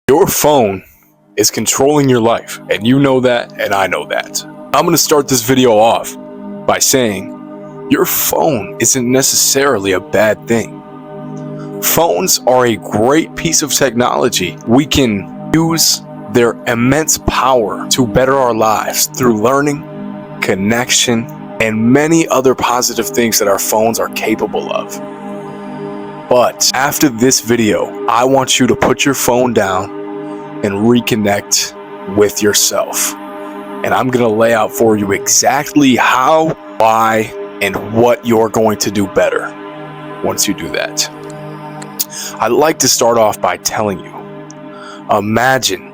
Your phone is controlling your life, and you know that, and I know that. I'm going to start this video off by saying your phone isn't necessarily a bad thing. Phones are a great piece of technology. We can use their immense power to better our lives through learning, connection, and many other positive things that our phones are capable of. But after this video, I want you to put your phone down and reconnect with yourself. And I'm going to lay out for you exactly how, why, and what you're going to do better once you do that. I'd like to start off by telling you, imagine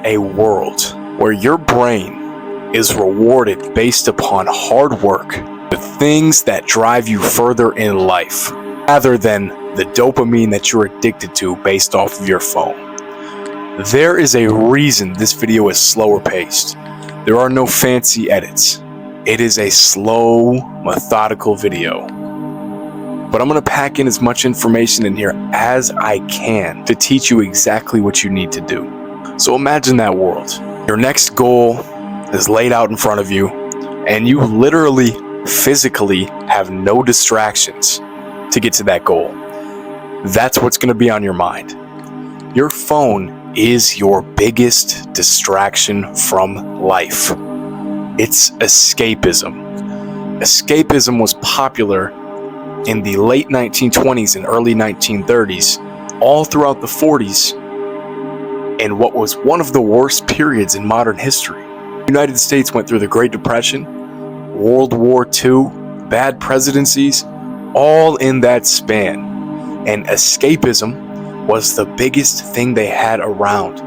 a world where your brain is rewarded based upon hard work, the things that drive you further in life, rather than the dopamine that you're addicted to based off of your phone. There is a reason this video is slower paced. There are no fancy edits. It is a slow, methodical video. But I'm going to pack in as much information in here as I can to teach you exactly what you need to do. So imagine that world. Your next goal is laid out in front of you, and you literally, physically have no distractions to get to that goal. That's what's going to be on your mind. Your phone is your biggest distraction from life. It's escapism. Escapism was popular in the late 1920s and early 1930s, all throughout the 40s, and what was one of the worst periods in modern history. The United States went through the Great Depression, World War II, bad presidencies, all in that span. And escapism was the biggest thing they had around.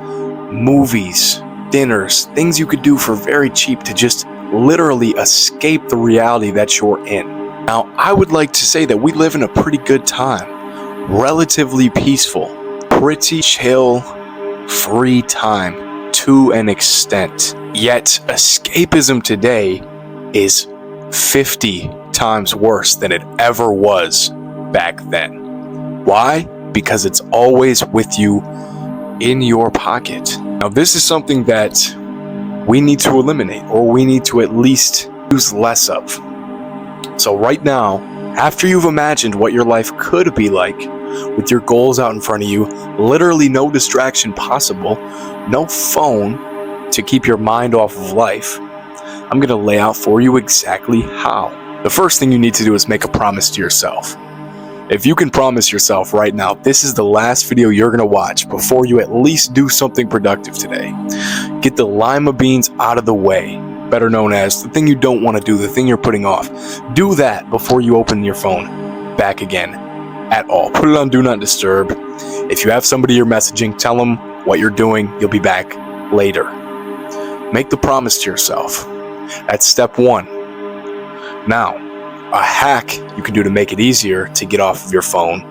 Movies, dinners, things you could do for very cheap to just literally escape the reality that you're in. Now, I would like to say that we live in a pretty good time, relatively peaceful, pretty chill, free time to an extent. Yet, escapism today is 50 times worse than it ever was back then. Why? Because it's always with you in your pocket. Now, this is something that we need to eliminate, or we need to at least use less of. So right now, after you've imagined what your life could be like, with your goals out in front of you, literally no distraction possible, no phone to keep your mind off of life, I'm going to lay out for you exactly how. The first thing you need to do is make a promise to yourself. If you can promise yourself right now, this is the last video you're going to watch before you at least do something productive today. Get the lima beans out of the way, better known as the thing you don't want to do, the thing you're putting off. Do that before you open your phone back again at all. Put it on Do Not Disturb. If you have somebody you're messaging, tell them what you're doing. You'll be back later. Make the promise to yourself. That's step one. Now, a hack you can do to make it easier to get off of your phone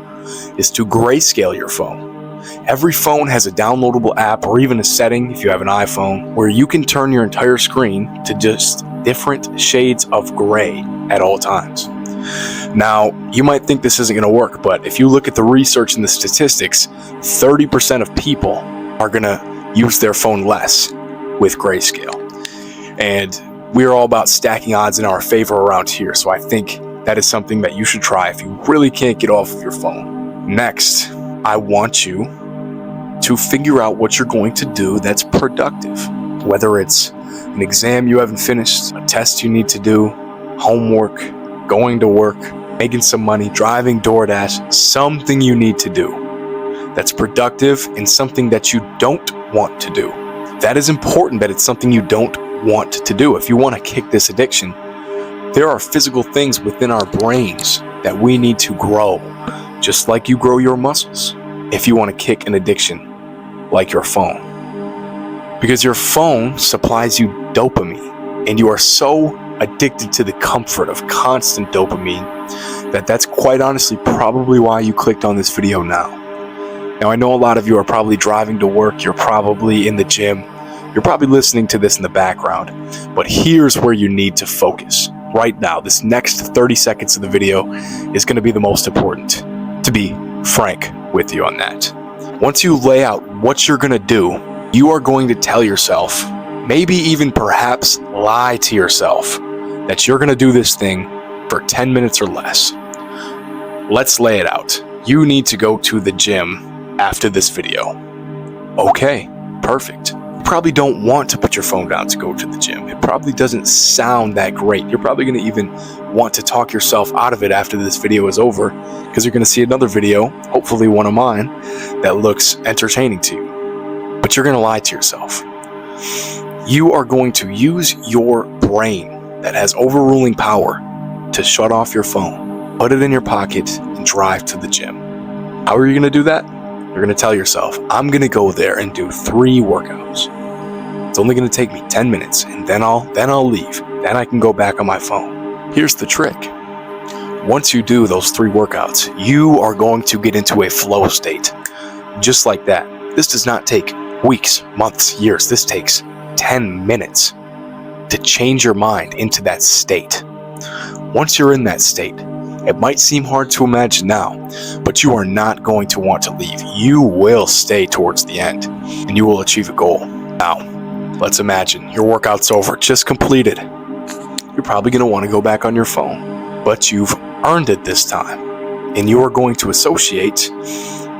is to grayscale your phone. Every phone has a downloadable app, or even a setting if you have an iPhone, where you can turn your entire screen to just different shades of gray at all times. Now, you might think this isn't going to work, but if you look at the research and the statistics, 30% of people are going to use their phone less with grayscale. And we're all about stacking odds in our favor around here, so I think that is something that you should try if you really can't get off of your phone. Next, I want you to figure out what you're going to do that's productive. Whether it's an exam you haven't finished, a test you need to do, homework, going to work, making some money, driving DoorDash, something you need to do that's productive and something that you don't want to do. That is important, that it's something you don't want to do. If you want to kick this addiction, there are physical things within our brains that we need to grow, just like you grow your muscles if you want to kick an addiction like your phone. Because your phone supplies you dopamine, and you are so addicted to the comfort of constant dopamine that's quite honestly probably why you clicked on this video now. Now, I know a lot of you are probably driving to work, you're probably in the gym, you're probably listening to this in the background, but here's where you need to focus. Right now, this next 30 seconds of the video is going to be the most important, to be frank with you on that. Once you lay out what you're going to do, you are going to tell yourself, maybe even perhaps lie to yourself, that you're going to do this thing for 10 minutes or less. Let's lay it out. You need to go to the gym after this video. Okay, perfect. You probably don't want to put your phone down to go to the gym. It probably doesn't sound that great. You're probably going to even want to talk yourself out of it after this video is over, because you're going to see another video, hopefully one of mine, that looks entertaining to you. But you're going to lie to yourself. You are going to use your brain that has overruling power to shut off your phone, put it in your pocket, and drive to the gym. How are you going to do that? You're going to tell yourself, I'm going to go there and do 3 workouts. It's only going to take me 10 minutes, and then I'll leave. Then I can go back on my phone. Here's the trick. Once you do those 3 workouts, you are going to get into a flow state. Just like that. This does not take weeks, months, years. This takes 10 minutes to change your mind into that state. Once you're in that state, it might seem hard to imagine now, but you are not going to want to leave. You will stay towards the end, and you will achieve a goal. Now, let's imagine your workout's over, just completed. You're probably going to want to go back on your phone, but you've earned it this time, and you are going to associate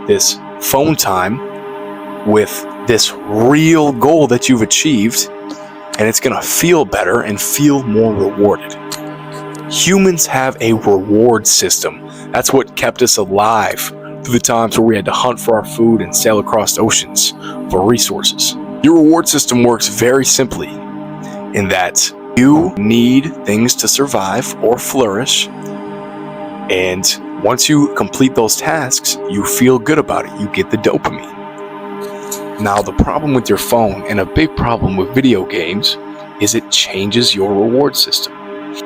this phone time with this real goal that you've achieved, and it's going to feel better and feel more rewarded. Humans have a reward system. That's what kept us alive through the times where we had to hunt for our food and sail across oceans for resources. Your reward system works very simply in that you need things to survive or flourish, and once you complete those tasks, you feel good about it. You get the dopamine. Now, the problem with your phone, and a big problem with video games, is it changes your reward system.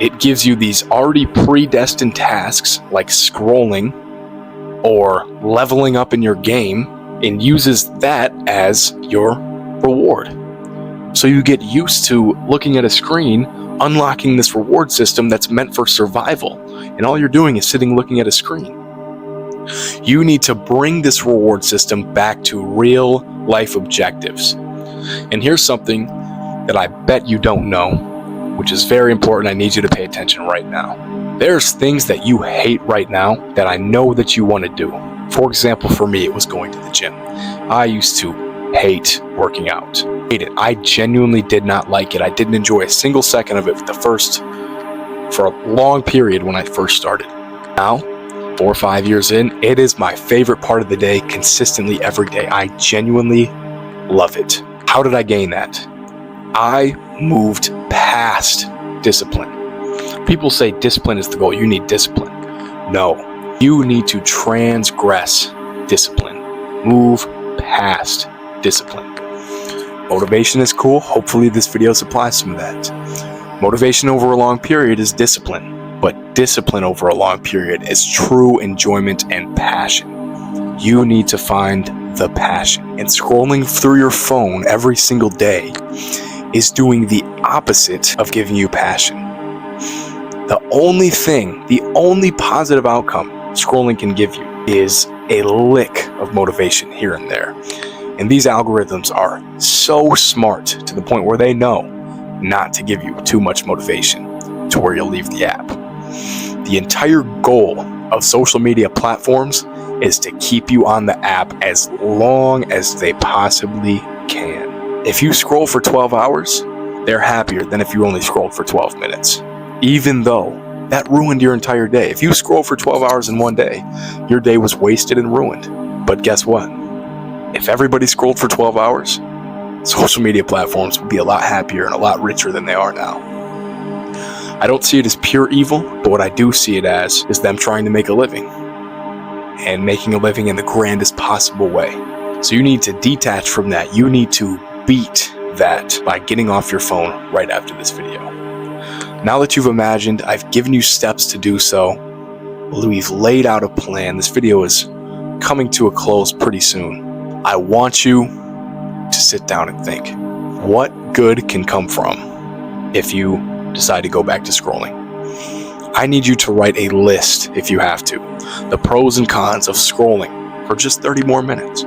It gives you these already predestined tasks like scrolling or leveling up in your game, and uses that as your reward. So you get used to looking at a screen, unlocking this reward system that's meant for survival, and all you're doing is sitting looking at a screen. You need to bring this reward system back to real life objectives. And here's something that I bet you don't know, which is very important. I need you to pay attention right now. There's things that you hate right now that I know that you want to do. For example, for me, it was going to the gym. I used to hate working out. Hate it. I genuinely did not like it. I didn't enjoy a single second of it for a long period when I first started. Now, 4 or 5 years in, it is my favorite part of the day, consistently every day. I genuinely love it. How did I gain that? I moved past discipline. People say discipline is the goal. You need discipline. No, you need to transgress discipline. Move past discipline. Motivation is cool. Hopefully this video supplies some of that. Motivation over a long period is discipline. But discipline over a long period is true enjoyment and passion. You need to find the passion. And scrolling through your phone every single day is doing the opposite of giving you passion. The only positive outcome scrolling can give you is a lick of motivation here and there. And these algorithms are so smart to the point where they know not to give you too much motivation to where you'll leave the app. The entire goal of social media platforms is to keep you on the app as long as they possibly can. If you scroll for 12 hours, they're happier than if you only scrolled for 12 minutes. Even though that ruined your entire day. If you scroll for 12 hours in one day, your day was wasted and ruined. But guess what? If everybody scrolled for 12 hours, social media platforms would be a lot happier and a lot richer than they are now. I don't see it as pure evil, but what I do see it as is them trying to make a living, and making a living in the grandest possible way. So you need to detach from that. You need to beat that by getting off your phone right after this video. Now that you've imagined, I've given you steps to do so. We've laid out a plan. This video is coming to a close pretty soon. I want you to sit down and think, what good can come from if you decide to go back to scrolling? I need you to write a list, if you have to, the pros and cons of scrolling for just 30 more minutes.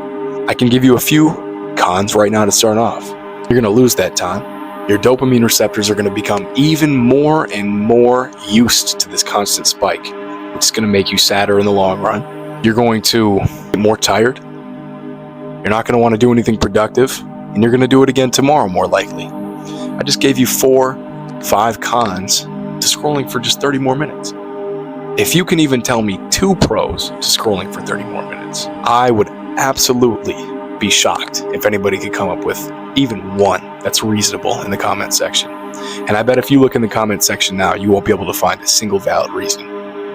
I can give you a few cons right now to start off. You're going to lose that time. Your dopamine receptors are going to become even more and more used to this constant spike, which is going to make you sadder in the long run. You're going to get more tired. You're not going to want to do anything productive, and you're going to do it again tomorrow, more likely. I just gave you 4-5 cons to scrolling for just 30 more minutes. If you can even tell me 2 pros to scrolling for 30 more minutes, I would absolutely be shocked if anybody could come up with even one that's reasonable in the comment section. And I bet if you look in the comment section now, you won't be able to find a single valid reason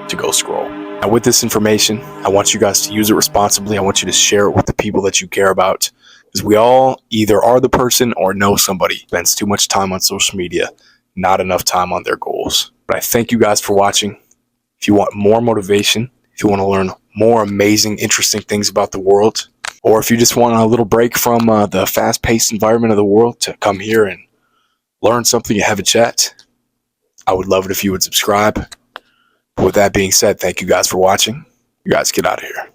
to go scroll. Now, with this information, I want you guys to use it responsibly. I want you to share it with the people that you care about, because we all either are the person or know somebody who spends too much time on social media, not enough time on their goals. But I thank you guys for watching. If you want more motivation, if you want to learn more amazing, interesting things about the world, or if you just want a little break from the fast-paced environment of the world to come here and learn something and have a chat, I would love it if you would subscribe. But with that being said, thank you guys for watching. You guys get out of here.